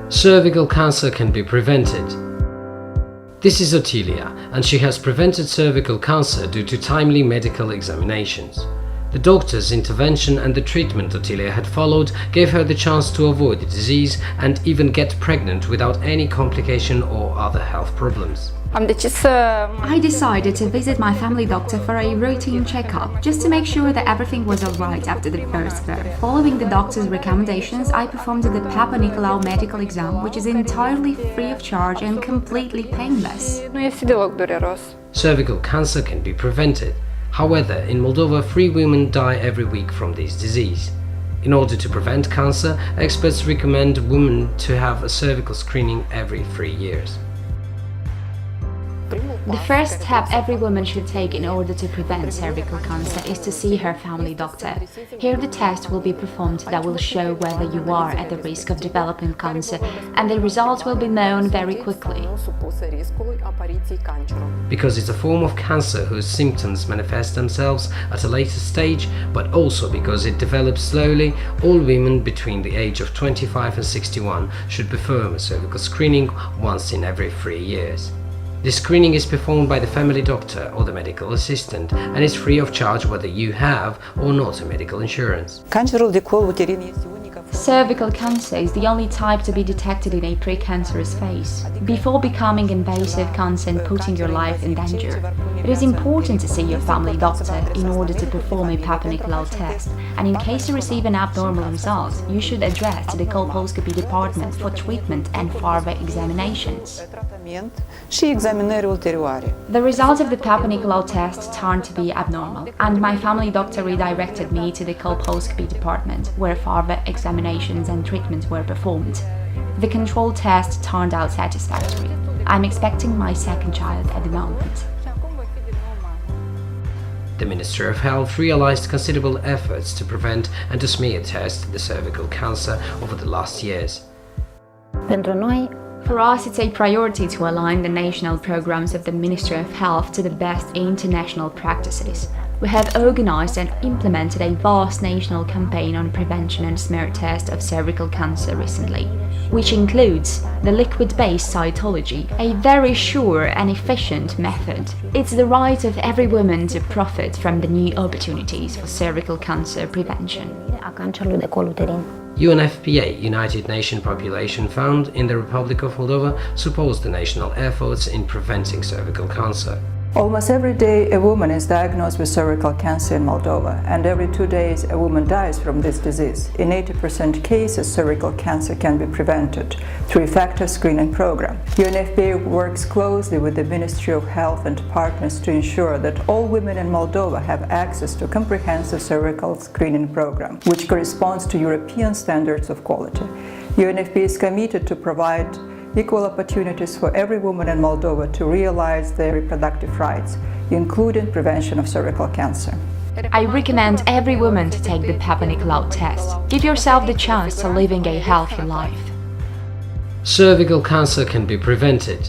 Cervical cancer can be prevented. This is Otilia, and she has prevented cervical cancer due to timely medical examinations. The doctor's intervention and the treatment Otilia had followed gave her the chance to avoid the disease and even get pregnant without any complication or other health problems. I decided to visit my family doctor for a routine checkup, just to make sure that everything was alright after the first birth. Following the doctor's recommendations, I performed the Papa Nicolau medical exam, which is entirely free of charge and completely painless. Cervical cancer can be prevented. However, in Moldova, 3 women die every week from this disease. In order to prevent cancer, experts recommend women to have a cervical screening every 3 years. The first step every woman should take in order to prevent cervical cancer is to see her family doctor. Here the test will be performed that will show whether you are at the risk of developing cancer, and the results will be known very quickly. Because it's a form of cancer whose symptoms manifest themselves at a later stage, but also because it develops slowly, all women between the age of 25 and 61 should perform a cervical screening once in every 3 years. This screening is performed by the family doctor or the medical assistant and is free of charge whether you have or not a medical insurance. Cervical cancer is the only type to be detected in a precancerous phase. Before becoming invasive cancer and putting your life in danger, it is important to see your family doctor in order to perform a Papa Nicolau test, and in case you receive an abnormal result, you should address to the colposcopy department for treatment and further examinations. The results of the Papa Nicolau test turned to be abnormal, and my family doctor redirected me to the colposcopy department, where further examinations and treatment were performed. The control test turned out satisfactory. I'm expecting my second child at the moment. The Ministry of Health realized considerable efforts to prevent and to smear test the cervical cancer over the last years. For us, it's a priority to align the national programs of the Ministry of Health to the best international practices. We have organized and implemented a vast national campaign on prevention and smear test of cervical cancer recently, which includes the liquid-based cytology, a very sure and efficient method. It's the right of every woman to profit from the new opportunities for cervical cancer prevention. UNFPA, United Nations Population Fund in the Republic of Moldova, supports the national efforts in preventing cervical cancer. Almost every day a woman is diagnosed with cervical cancer in Moldova, and every 2 days a woman dies from this disease. In 80% cases, cervical cancer can be prevented through effective screening program. UNFPA works closely with the Ministry of Health and partners to ensure that all women in Moldova have access to comprehensive cervical screening program, which corresponds to European standards of quality. UNFPA is committed to provide equal opportunities for every woman in Moldova to realize their reproductive rights, including prevention of cervical cancer. I recommend every woman to take the Papa Nicolau test. Give yourself the chance to living a healthy life. Cervical cancer can be prevented.